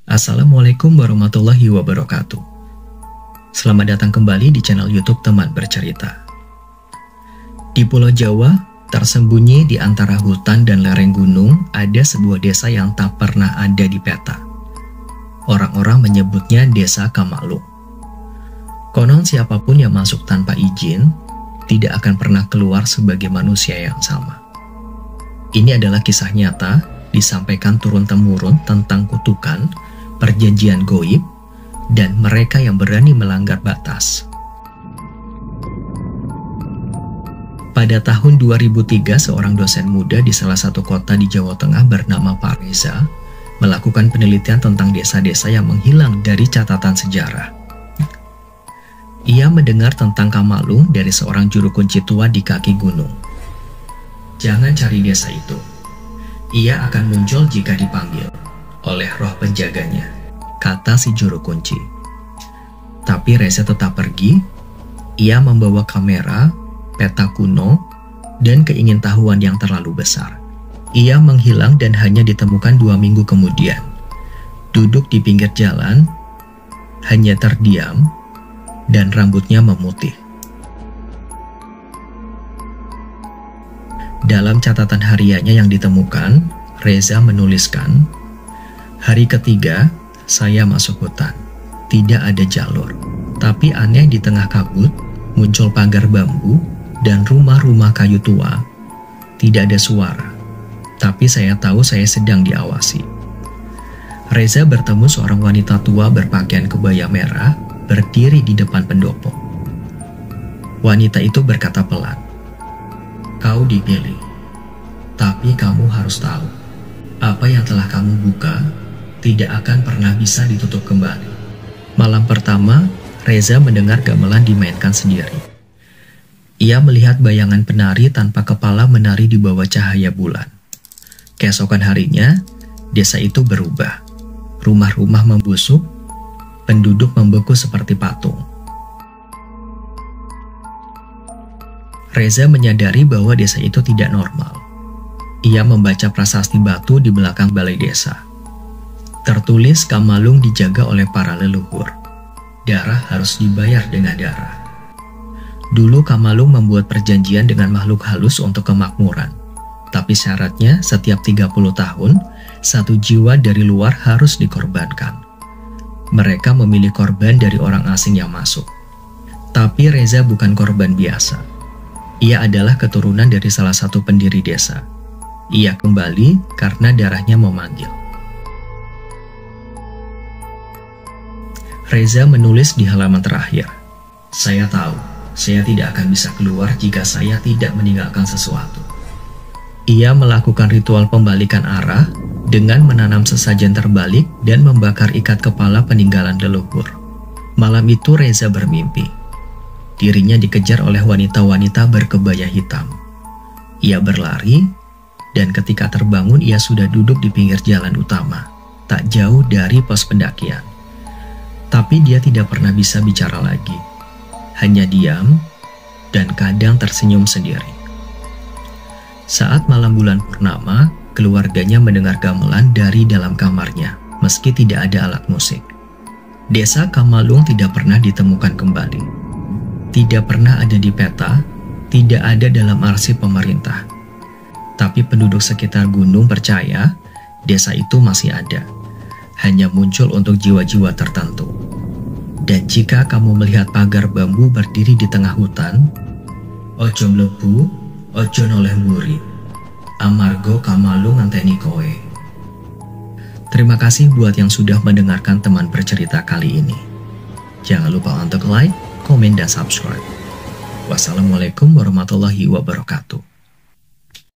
Assalamualaikum warahmatullahi wabarakatuh. Selamat datang kembali di channel YouTube Teman Bercerita. Di Pulau Jawa, tersembunyi di antara hutan dan lereng gunung, ada sebuah desa yang tak pernah ada di peta. Orang-orang menyebutnya Desa Kamalung. Konon siapapun yang masuk tanpa izin, tidak akan pernah keluar sebagai manusia yang sama. Ini adalah kisah nyata, disampaikan turun-temurun tentang kutukan, perjanjian goib, dan mereka yang berani melanggar batas. Pada tahun 2003, seorang dosen muda di salah satu kota di Jawa Tengah bernama Pak Reza melakukan penelitian tentang desa-desa yang menghilang dari catatan sejarah. Ia mendengar tentang Kamalung dari seorang juru kunci tua di kaki gunung. Jangan cari desa itu. Ia akan muncul jika dipanggil oleh roh penjaganya, kata si juru kunci. Tapi Reza tetap pergi. Ia membawa kamera, peta kuno, dan keingintahuan yang terlalu besar. Ia menghilang dan hanya ditemukan 2 minggu kemudian. Duduk di pinggir jalan, hanya terdiam, dan rambutnya memutih. Dalam catatan hariannya yang ditemukan, Reza menuliskan, "Hari ketiga, saya masuk hutan. Tidak ada jalur. Tapi aneh di tengah kabut, muncul pagar bambu dan rumah-rumah kayu tua. Tidak ada suara. Tapi saya tahu saya sedang diawasi." Reza bertemu seorang wanita tua berpakaian kebaya merah, berdiri di depan pendopo. Wanita itu berkata pelan, "Kau dipilih. Tapi kamu harus tahu, apa yang telah kamu buka tidak akan pernah bisa ditutup kembali." Malam pertama, Reza mendengar gamelan dimainkan sendiri. Ia melihat bayangan penari tanpa kepala menari di bawah cahaya bulan. Keesokan harinya, desa itu berubah. Rumah-rumah membusuk, penduduk membeku seperti patung. Reza menyadari bahwa desa itu tidak normal. Ia membaca prasasti batu di belakang balai desa. Tertulis Kamalung dijaga oleh para leluhur. Darah harus dibayar dengan darah. Dulu Kamalung membuat perjanjian dengan makhluk halus untuk kemakmuran. Tapi syaratnya setiap 30 tahun, 1 jiwa dari luar harus dikorbankan. Mereka memilih korban dari orang asing yang masuk. Tapi Reza bukan korban biasa. Ia adalah keturunan dari salah satu pendiri desa. Ia kembali karena darahnya memanggil. Reza menulis di halaman terakhir, "Saya tahu, saya tidak akan bisa keluar jika saya tidak meninggalkan sesuatu." Ia melakukan ritual pembalikan arah dengan menanam sesajen terbalik dan membakar ikat kepala peninggalan leluhur. Malam itu Reza bermimpi. Dirinya dikejar oleh wanita-wanita berkebaya hitam. Ia berlari, dan ketika terbangun ia sudah duduk di pinggir jalan utama, tak jauh dari pos pendakian. Tapi dia tidak pernah bisa bicara lagi. Hanya diam, dan kadang tersenyum sendiri. Saat malam bulan purnama, keluarganya mendengar gamelan dari dalam kamarnya, meski tidak ada alat musik. Desa Kamalung tidak pernah ditemukan kembali. Tidak pernah ada di peta, tidak ada dalam arsip pemerintah. Tapi penduduk sekitar gunung percaya desa itu masih ada, hanya muncul untuk jiwa-jiwa tertentu. Dan jika kamu melihat pagar bambu berdiri di tengah hutan, ojo mlebu, ojo noleh mburi, amargo Kamalung ngenteni kowe. Terima kasih buat yang sudah mendengarkan Teman Bercerita kali ini. Jangan lupa untuk like, komen, dan subscribe. Wassalamualaikum warahmatullahi wabarakatuh.